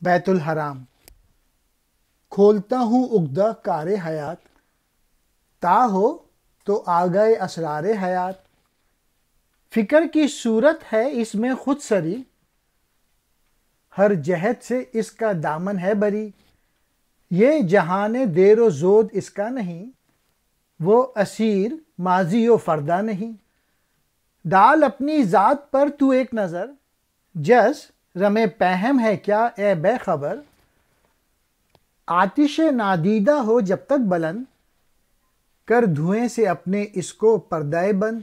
بیت الحرام. کھولتا ہوں عقدہ کار حیات، تا ہو تو آگئے اسرار حیات. فکر کی صورت ہے اس میں خود سری، ہر جہت سے اس کا دامن ہے بری. یہ جہان دیر و زود اس کا نہیں، وہ اسیر ماضی و فردا نہیں. ڈال اپنی ذات پر تو ایک نظر، جس رم پہم ہے کیا اے بے خبر. آتش نادیدہ ہو جب تک بلند، کر دھوئیں سے اپنے اس کو پردہ بند.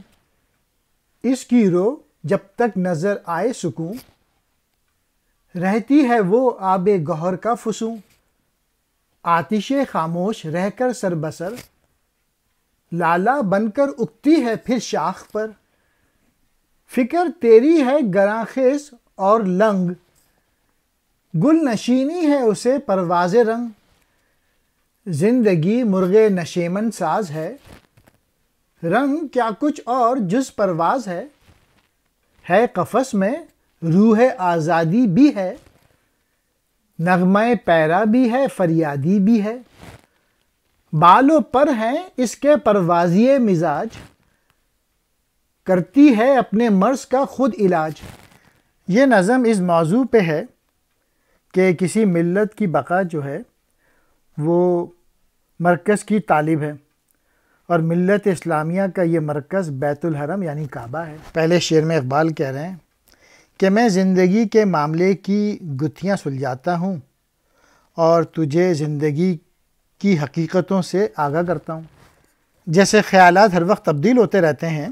اس کی رو جب تک نظر آئے سکون، رہتی ہے وہ آب گوہر کا فسوں. آتش خاموش رہ کر سر بسر، لالا بن کر اگتی ہے پھر شاخ پر. فکر تیری ہے گراں خیز اور لنگ، گل نشینی ہے اسے پرواز رنگ. زندگی مرغ نشیمن ساز ہے، رنگ کیا کچھ اور جز پرواز ہے. ہے قفس میں روح آزادی بھی ہے، نغمہ پیرا بھی ہے فریادی بھی ہے. بال و پر ہیں اس کے پروازی مزاج، کرتی ہے اپنے مرض کا خود علاج. یہ نظم اس موضوع پہ ہے کہ کسی ملت کی بقا جو ہے وہ مرکز کی طالب ہے، اور ملت اسلامیہ کا یہ مرکز بیت الحرم یعنی کعبہ ہے. پہلے شعر میں اقبال کہہ رہے ہیں کہ میں زندگی کے معاملے کی گتھیاں سلجھاتا ہوں اور تجھے زندگی کی حقیقتوں سے آگاہ کرتا ہوں. جیسے خیالات ہر وقت تبدیل ہوتے رہتے ہیں،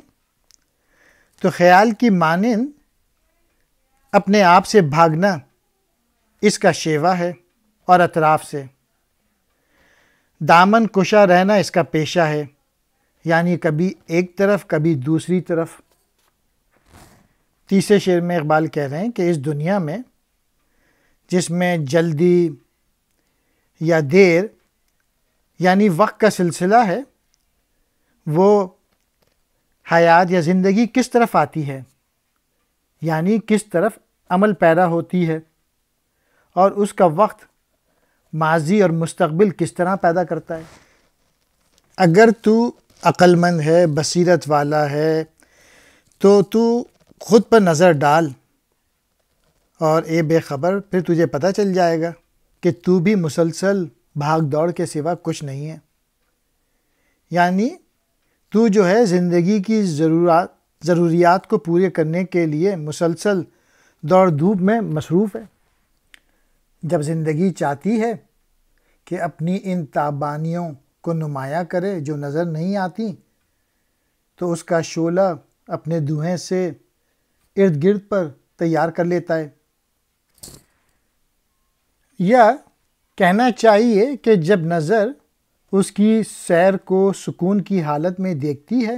تو خیال کی مانند اپنے آپ سے بھاگنا اس کا شیوا ہے، اور اطراف سے دامن کشا رہنا اس کا پیشہ ہے، یعنی کبھی ایک طرف کبھی دوسری طرف. تیسرے شعر میں اقبال کہہ رہے ہیں کہ اس دنیا میں جس میں جلدی یا دیر یعنی وقت کا سلسلہ ہے، وہ حیات یا زندگی کس طرف آتی ہے، یعنی کس طرف عمل پیدا ہوتی ہے، اور اس کا وقت ماضی اور مستقبل کس طرح پیدا کرتا ہے. اگر تو عقل مند ہے، بصیرت والا ہے، تو خود پر نظر ڈال اور اے بے خبر، پھر تجھے پتہ چل جائے گا کہ تو بھی مسلسل بھاگ دوڑ کے سوا کچھ نہیں ہے. یعنی تو جو ہے زندگی کی ضروریات کو پورے کرنے کے لیے مسلسل دوڑ دھوپ میں مصروف ہے. جب زندگی چاہتی ہے کہ اپنی ان تابانیوں کو نمایاں کرے جو نظر نہیں آتی، تو اس کا شعلہ اپنے دھوئیں سے ارد گرد پر تیار کر لیتا ہے. یا کہنا چاہیے کہ جب نظر اس کی سیر کو سکون کی حالت میں دیکھتی ہے،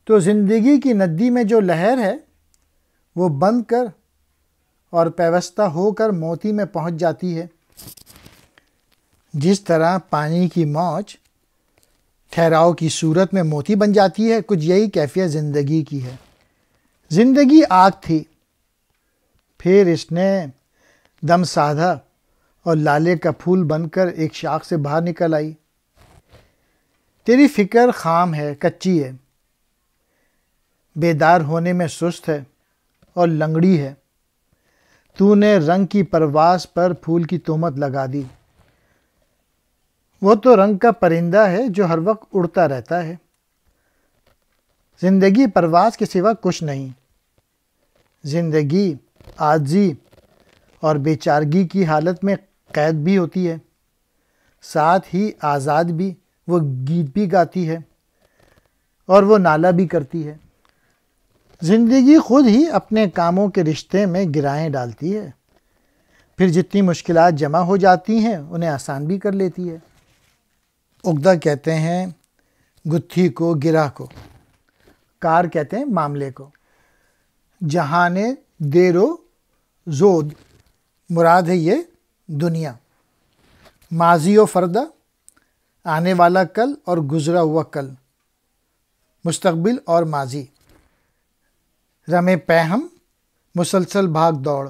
تو زندگی کی ندی میں جو لہر ہے وہ بند کر اور پیوستہ ہو کر موتی میں پہنچ جاتی ہے. جس طرح پانی کی موج ٹھہراؤ کی صورت میں موتی بن جاتی ہے، کچھ یہی کیفیت زندگی کی ہے. زندگی آگ تھی، پھر اس نے دم سادھا اور لالے کا پھول بن کر ایک شاخ سے باہر نکل آئی. تیری فکر خام ہے، کچی ہے، بیدار ہونے میں سست ہے اور لنگڑی ہے. تو نے رنگ کی پرواز پر پھول کی تہمت لگا دی. وہ تو رنگ کا پرندہ ہے جو ہر وقت اڑتا رہتا ہے. زندگی پرواز کے سوا کچھ نہیں. زندگی عاجزی اور بے چارگی کی حالت میں قید بھی ہوتی ہے، ساتھ ہی آزاد بھی. وہ گیت بھی گاتی ہے اور وہ نالہ بھی کرتی ہے. زندگی خود ہی اپنے کاموں کے رشتے میں گرائیں ڈالتی ہے، پھر جتنی مشکلات جمع ہو جاتی ہیں انہیں آسان بھی کر لیتی ہے. عقدہ کہتے ہیں گتھی کو، گرہ کو. کار کہتے ہیں معاملے کو. جہان دیر و زود مراد ہے یہ دنیا. ماضی و فردہ آنے والا کل اور گزرا ہوا کل، مستقبل اور ماضی. رم پہم مسلسل بھاگ دوڑ.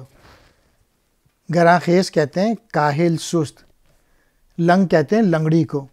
گراں خیز کہتے ہیں کاہل سست، لنگ کہتے ہیں لنگڑی کو۔